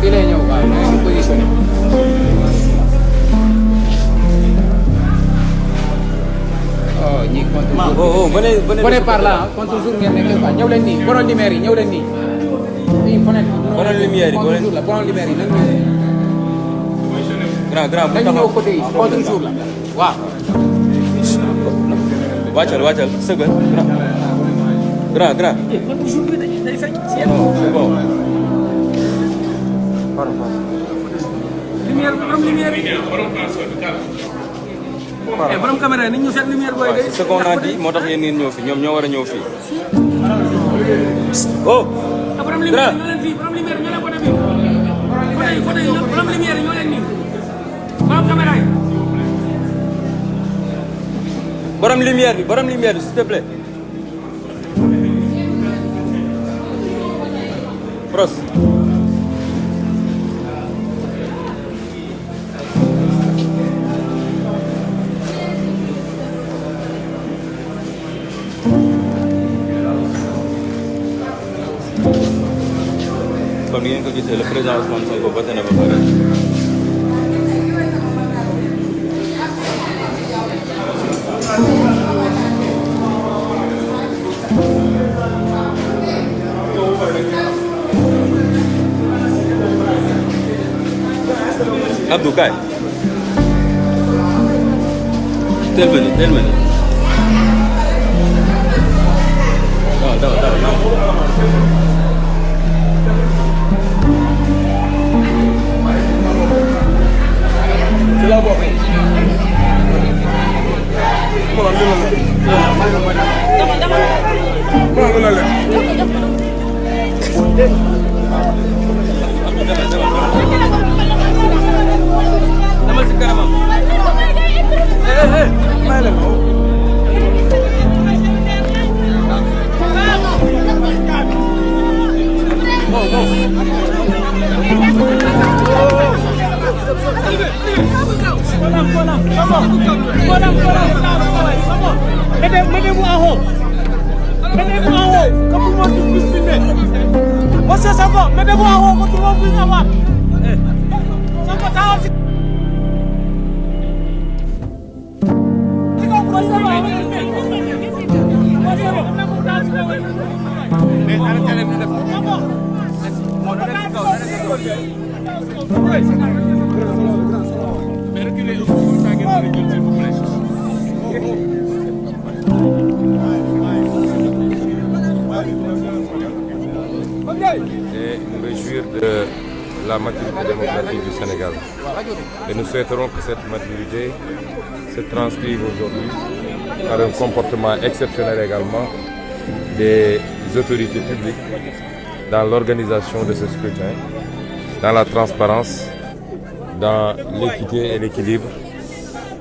fii lay ñëw waaw da ngeen di positionné. oh ñii contre. venez par là contre jour ngeen nekk quoi ñëw leen nii borom lumière yi ñëw leen nii. fii fenêtre. borom lumière yi contre jour la borom lumière yi nan la. grand nañu ñëw côté yi contre jour la waaw. wàccal sëgal grand. c'est bon. lumière borom lumière yi. borom caméra yi nañu ñu seet lumière booy day. ce qu'on a dit moo tax yéen ngeen ñëw fii ñoom ñoo war a ñëw fii. oh. borom lumière ñoo leen fii borom lumière ñoo leen côté bi. côté yi borom lumière ñoo leen nii. borom caméra yi. borom lumière bi s'il te plaît. Pros. Comme ni ngeen ko gisee le président Ousmane Sonko ba tey ba pare. Abdou kaay. teel ma nii. dawal. ci la bokk. Dama si kanamam. May leen ko. Mettez-vous en haut. Mettez-vous en haut. Comme tout le monde puisse filmer. Moi, c'est ça va. Mettez-vous en haut. Comme tout le monde puisse avoir. Ça va, ça va. Et nous réjouir de la maturité démocratique du Sénégal. Et nous souhaiterons que cette maturité se transcrive aujourd'hui par un comportement exceptionnel également des autorités publiques dans l'organisation de ce scrutin, dans la transparence, dans l'équité et l'équilibre.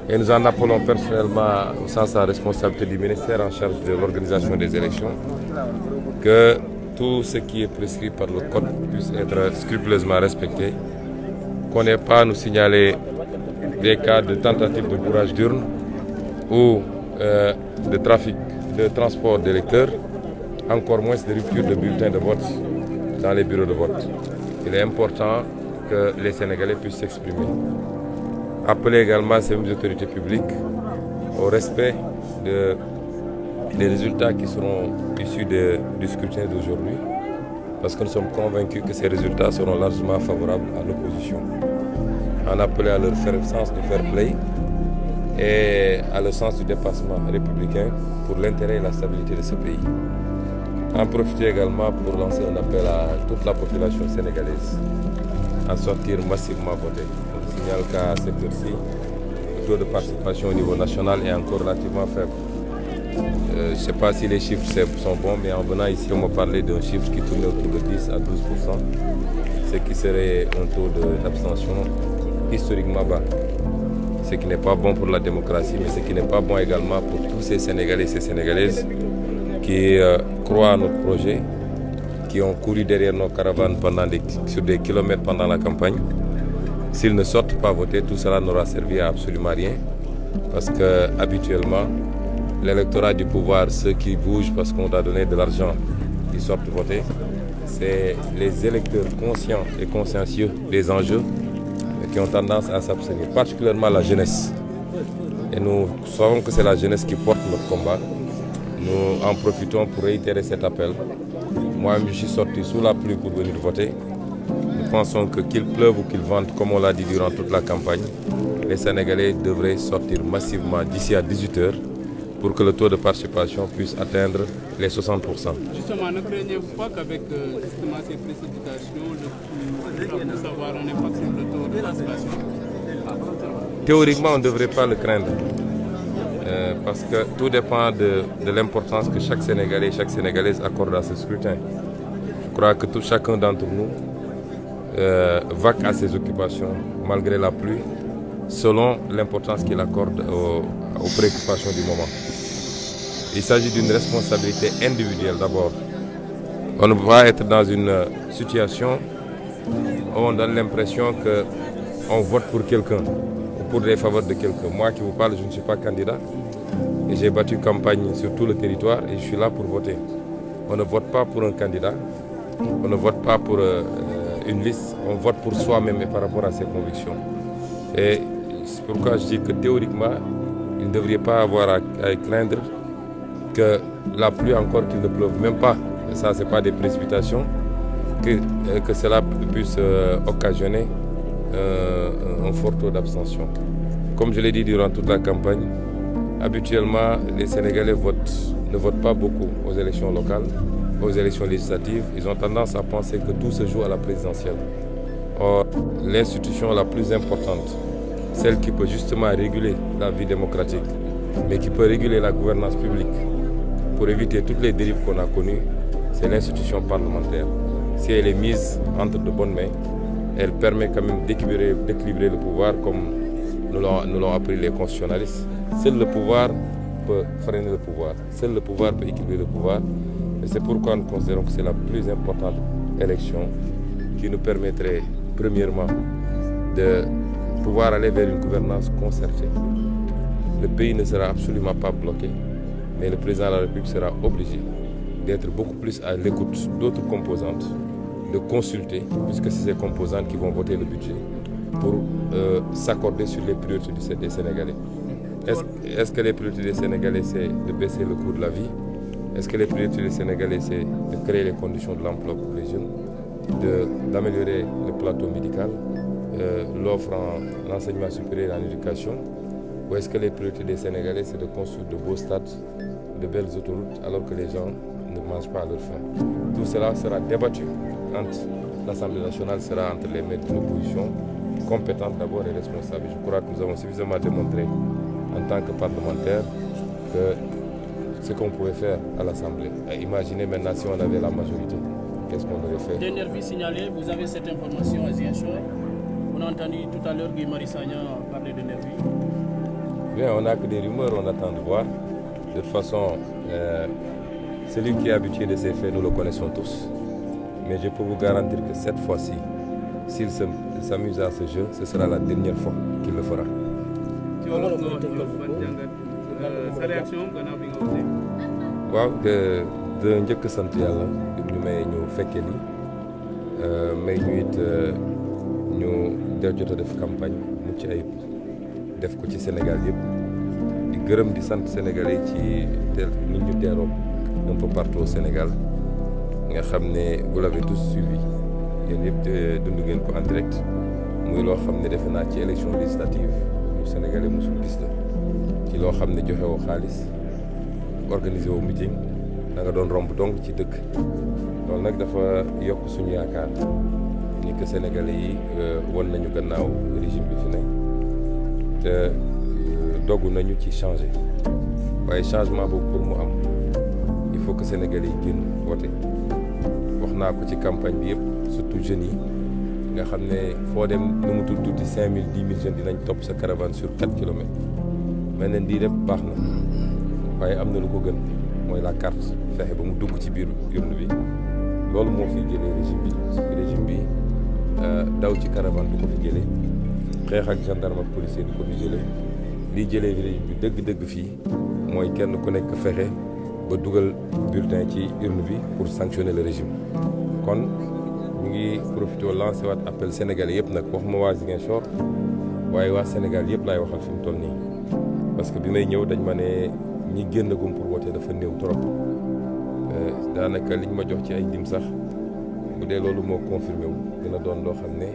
Et nous en appelons personnellement au sens de la responsabilité du ministère en charge de l'organisation des élections, que tout ce qui est prescrit par le code puisse être scrupuleusement respecté, qu'on n'ait pas à nous signaler des cas de tentative de bourrage d'urne ou de trafic de transport d'électeurs, encore moins de rupture de bulletins de vote dans les bureaux de vote. Il est important que les Sénégalais puissent s'exprimer. Appeler également ces autorités publiques au respect des résultats qui seront issus du scrutin d'aujourd'hui, parce que nous sommes convaincus que ces résultats seront largement favorables à l'opposition. En appelant à leur sens du fair play et à leur sens du dépassement républicain pour l'intérêt et la stabilité de ce pays. En profiter également pour lancer un appel à toute la population sénégalaise à sortir massivement voter. On signale qu'à cette heure-ci, le taux de participation au niveau national est encore relativement faible. Je ne sais pas si les chiffres sont bons, mais en venant ici, on m'a parlé d'un chiffre qui tourne autour de 10 à 12%, ce qui serait un taux d'abstention historiquement bas. Ce qui n'est pas bon pour la démocratie, mais ce qui n'est pas bon également pour tous ces Sénégalais et ces Sénégalaises qui croient à notre projet, qui ont couru derrière nos caravanes sur des kilomètres pendant la campagne. S'ils ne sortent pas voter, tout cela n'aura servi à absolument rien, parce que habituellement, l'électorat du pouvoir, ceux qui bougent parce qu'on doit donner de l'argent, ils sortent voter. c'est les électeurs conscients et consciencieux des enjeux qui ont tendance à s'abstenir, particulièrement la jeunesse. Et nous savons que c'est la jeunesse qui porte notre combat. Nous en profitons pour réitérer cet appel. Moi-même, je suis sorti sous la pluie pour venir voter. Nous pensons que qu'il pleuve ou qu'il vente, comme on l'a dit durant toute la campagne, les Sénégalais devraient sortir massivement d'ici à 18h pour que le taux de participation puisse atteindre les 60%. Justement, ne craignez-vous pas qu'avec justement ces précipitations, le pour savoir un impact sur le taux de participation? Théoriquement, on ne devrait pas le craindre. Parce que tout dépend de l'importance que chaque Sénégalais et chaque Sénégalaise accorde à ce scrutin. Je crois que chacun d'entre nous vaque à ses occupations malgré la pluie, selon l'importance qu'il accorde aux préoccupations du moment. Il s'agit d'une responsabilité individuelle d'abord. On ne peut pas être dans une situation où on donne l'impression qu'on vote pour quelqu'un ou pour les faveurs de quelqu'un. Moi qui vous parle, je ne suis pas candidat et j'ai battu campagne sur tout le territoire et je suis là pour voter. On ne vote pas pour un candidat, on ne vote pas pour une liste, on vote pour soi-même et par rapport à ses convictions. Et c'est pourquoi je dis que théoriquement, il ne devrait pas avoir à craindre que la pluie, encore qu'il ne pleuve même pas, ça c'est pas des précipitations, que cela puisse occasionner un fort taux d'abstention. Comme je l'ai dit durant toute la campagne, habituellement les Sénégalais ne votent pas beaucoup aux élections locales, aux élections législatives. Ils ont tendance à penser que tout se joue à la présidentielle. Or, l'institution la plus importante, celle qui peut justement réguler la vie démocratique, mais qui peut réguler la gouvernance publique pour éviter toutes les dérives qu'on a connues, c'est l'institution parlementaire. Si elle est mise entre de bonnes mains, elle permet quand même d'équilibrer le pouvoir comme nous l'ont appris les constitutionnalistes. Seul le pouvoir peut freiner le pouvoir, seul le pouvoir peut équilibrer le pouvoir. Et c'est pourquoi nous considérons que c'est la plus importante élection qui nous permettrait premièrement de pouvoir aller vers une gouvernance concertée. Le pays ne sera absolument pas bloqué, mais le président de la République sera obligé d'être beaucoup plus à l'écoute d'autres composantes, de consulter, puisque c'est ces composantes qui vont voter le budget, pour s'accorder sur les priorités des Sénégalais. Est-ce que les priorités des Sénégalais, c'est de baisser le coût de la vie? Est-ce que les priorités des Sénégalais, c'est de créer les conditions de l'emploi pour les jeunes, d'améliorer le plateau médical, l'offre en enseignement supérieur et en éducation? Ou est-ce que les priorités des Sénégalais, c'est de construire de beaux stades, de belles autoroutes, alors que les gens ne mangent pas à leur faim? Tout cela sera débattu quand l'Assemblée nationale sera entre les mains de l'opposition, compétente d'abord et responsable. Je crois que nous avons suffisamment démontré en tant que parlementaires que ce qu'on pouvait faire à l'Assemblée. Imaginez maintenant si on avait la majorité, qu'est-ce qu'on aurait fait? Des nervis signalés, vous avez cette information à Ziguinchor. On a entendu tout à l'heure Guy Marius Sagna parler de nervis. Bien, on n'a que des rumeurs, on attend de voir. De toute façon, celui qui est habitué de ces faits, nous le connaissons tous. Mais je peux vous garantir que cette fois-ci, s'il s'amuse à ce jeu, ce sera la dernière fois qu'il le fera. Sa réaction gannaaw bi nga wutee. waaw de njëkk sant yàlla ñu may ñu fekke li may ñu it ñu jot a def campagne mucc ayib def ko ci Sénégal yëpp di gërëm di sant Sénégalais ci nit ñu teeroo un peu partout au Sénégal nga xam ne vous l'avez tous suivi yéen yëpp dund ngeen ko en direct muy loo xam ne defe naa ci élection législative lu Sénégalais mosul gis la ci loo xam ne joxe woo xaalis organisé woo meeting da nga doon romb donc ci dëkk loolu nag dafa yokk suñu yaakaar ni que Sénégalais yi won nañu gannaaw régime bi fi ne te dogu nañu ci changer waaye changement boobu pour mu am il faut que Sénégalais yi génn voter wax naa ko ci campagne bi yëpp surtout jeunes yi nga xam ne foo dem nu mu tuuti 5000 10 000 jeunes dinañ topp sa caravane sur 4 kilomètres mel ne lii lépp baax na waaye am na lu ko gën mooy la carte fexe ba mu dugg ci biir urne bi loolu moo fiy jëlee régime bi daw ci caravane du ko fi jëlee xeex ak gendarme ak policier du ko fi jëlee liy jëlee régime bi dëgg-dëgg fii mooy kenn ku nekk fexe ba dugal bulletin ci urne bi pour sanctionner le régime kon ñu ngi profité lancé waat appel Sénégalais yëpp nag waxuma waa Ziguinchor waaye waa Sénégal yëpp laay waxal fi mu toll nii parce que bi may ñëw dañ ma ne ñi génn gum pour voter dafa néew trop daanaka liñ ma jox ci ay dim sax bu dee loolu moo confirmé wu dina doon loo xam ne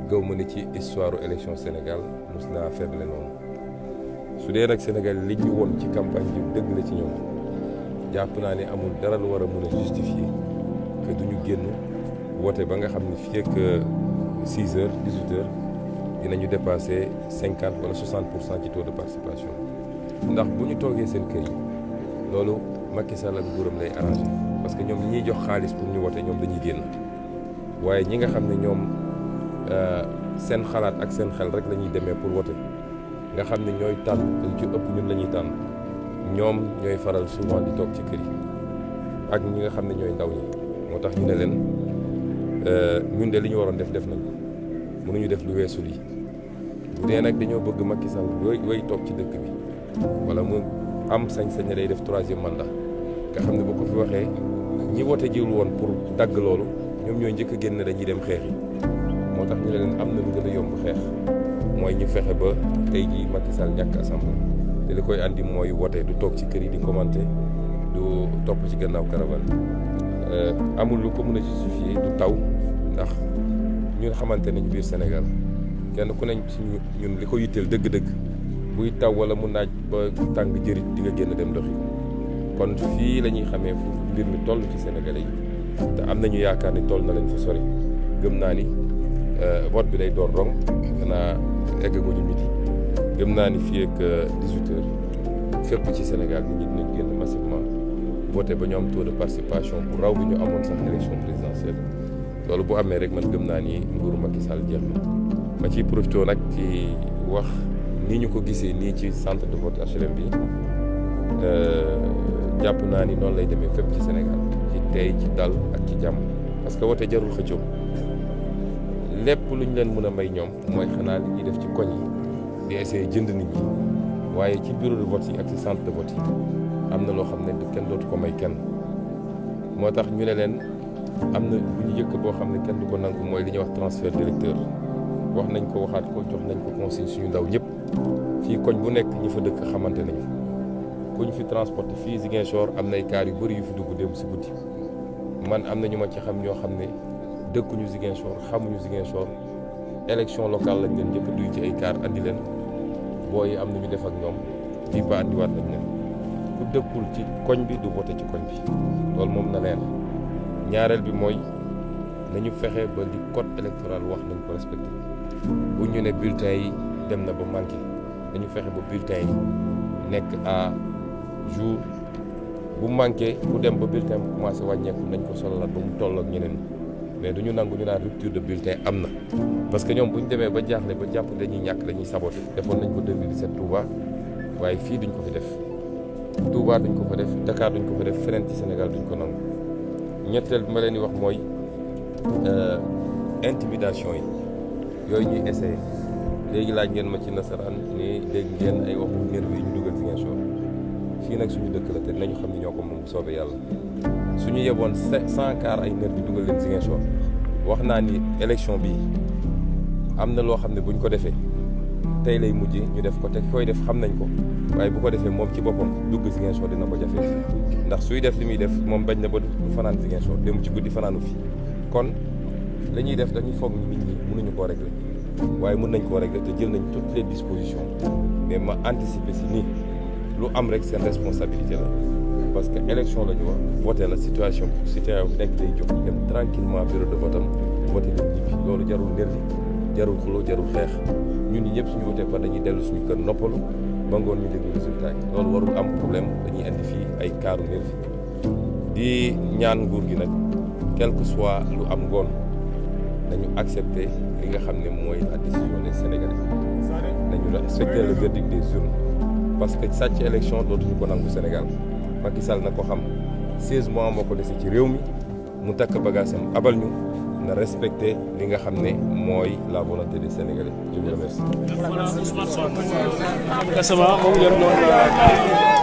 gaw ma ne ci histoire élection Sénégal mos naa faible noonu su dee nag Sénégal li ñu woon ci campagne bi dëgg la ci ñoom jàpp naa ne amul dara lu war a mën a justifier que duñu génn voté ba nga xam ne fii ak 6 heures 18 heures dinañu dépassé 50 wala 60% ci taux de participation ndax bu ñu toogee seen kër yi loolu Macky Sall ak nguuram lay arrangé parce que ñoom ñi ñuy jox xaalis pour ñu voté ñoom dañuy génn waaye ñi nga xam ne ñoom seen xalaat ak seen xel rek la ñuy demee pour voté nga xam ne ñooy tànn lu ci ëpp ñun la ñuy tànn ñoom ñooy faral souvent di toog ci kër yi ak ñi nga xam ne ñooy ndaw ñi moo tax ñu ne leen ñun de li ñu waroon def nañ mënuñu def lu weesu lii bu dee nag dañoo bëgg Macky Sall yooyu toog ci dëkk bi wala mu am sañ-sañ day def 3e mandat nga xam ne bu ko fi waxee ñi wote jiwul woon pour dagg loolu ñoom ñooy njëkk a génn dañuy dem xeex yi moo tax ñu ne leen am na lu gën a yomb xeex mooy ñu fexe ba tey jii Macky Sall ñàkk assemblée te li koy andi mooy wote du toog ci kër yi di commenter du topp ci gannaaw caravane amul lu ko mën a justifier du taw ndax ñun xamante nañu biir Sénégal kenn ku neñ ci ñun li ko yitteel dëgg-dëgg buy taw wala mu naaj ba tàng jërit di nga génn dem doxi kon fii la ñuy xamee fu mbir mi toll ci Sénégalais yi te am nañu yaakaar ni toll na lañ fa sori gëm naa ni vote bi day door rong xanaa eggaguñu midi gëm naa ni fii ak 18 heures fépp ci Sénégal nit ñi dinañ génn massivement voté ba ñu am taux de participation bu raw bi ñu amoon sax élection présidentielle loolu bu amee rek man gëm naa ni nguuru Macky Sall jeex na ma ciy profité nag ci wax ni ñu ko gisee nii ci centre de vote HLM bi jàpp naa ni noonu lay demee fépp ci Sénégal ci tey ci dal ak ci jàmm parce que wote jarul xëccoo lépp lu ñu leen mën a may ñoom mooy xanaa li ñuy def ci koñ yi di essayer jënd nit ñi waaye ci bureau de vote yi ak ci centre de vote yi am na loo xam ne kenn dootu ko may kenn moo tax ñu ne leen am na bu ñu yëkk boo xam ne kenn du ko nangu mooy li ñuy wax transfert d'électeur wax nañ ko waxaat ko jox nañ ko conseil suñu ndaw ñëpp fii koñ bu nekk ñi fa dëkk xamante nañu ku ñu fi transporté fii Ziguinchor am nay kaar yu bëri yu fi dugg démb si guddi man am na ñu ma ci xam ñoo xam ne dëkkuñu Ziguinchor xamuñu Ziguinchor élection locale lañ leen njëkk duy ci ay kaar andi leen booy am na ñu def ak ñoom bii ba andiwaat nañ leen ku dëkkul ci koñ bi du voté ci koñ bi loolu moom na leer ñaareel bi mooy nañu fexe ba li code électoral wax nañ ko respecté bu ñu ne bulletin yi dem na ba manqué dañu fexe ba bulletin yi nekk à jour bu manqué bu dem ba bulletin bu commencé wàññeeku nañ ko solalaat ba mu toll ak ñeneen mais duñu nangu ñu naan rupture de bulletin am na parce que ñoom bu ñu demee ba jaaxle ba jàpp dañuy ñàkk dañuy saboté defoon nañ ko 2017 Touba waaye fii duñ ko fi def Touba duñ ko fa def Dakar duñ ko fa def feneen ci Sénégal duñ ko nangu ñetteel bi ma leen di wax mooy intimidation yi yooyu ñuy essayé léegi laaj ngeen ma ci nasaraan ni dégg ngeen ay waxu nervi yi ñu dugal Ziguinchor fii nag suñu dëkk la te nañu xam ne ñoo ko moom bu soobee yàlla suñu yeboon 100 car ay nervi dugal leen Ziguinchor wax naa ni élection bi am na loo xam ne buñ ko defee tey lay mujj ñu def ko te koy def xam nañ ko waaye bu ko defee moom ci boppam dugg Ziguinchor dina ko jafee ndax suy def li muy def moom bañ na ba du fanaan Ziguinchor dem ci guddi fanaanu fi kon la ñuy def dañuy foog nit ñi mënuñu koo régler waaye mën nañ koo régler te jël nañ toutes les dispositions mais ma anticiper si nii lu am rek seen responsabilité la parce que élection la ñu wax voté la situation citoyen bi nekk day jóg dem tranquillement bureau de vote am voté dem ñibbi loolu jarul nervi jarul xuloo jarul xeex ñun ñi ñëpp suñu voté par dañuy dellu suñu kër noppalu ba ngoon ñu déglu résultat yi loolu warul am problème dañuy indi fii ay kaaru nervi di ñaan nguur gi nag quel que soit lu am ngoon nañu accepter li nga xam ne mooy la décision des Sénégalais nañu respecter le verdict des urnes parce que sàcc élection dootuñu ko nangu Sénégal Macky Sall na ko xam 16 mois moo ko dese ci réew mi mu takk bagaasam abal ñu na respecter li nga xam ne mooy la volonté des Sénégalais je vous remercie. Gassama moom ngeen doon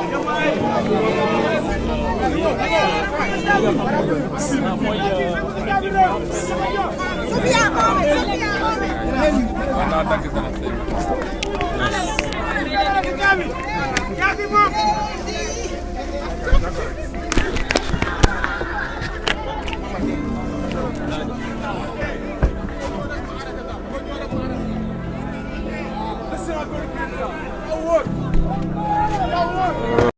Award.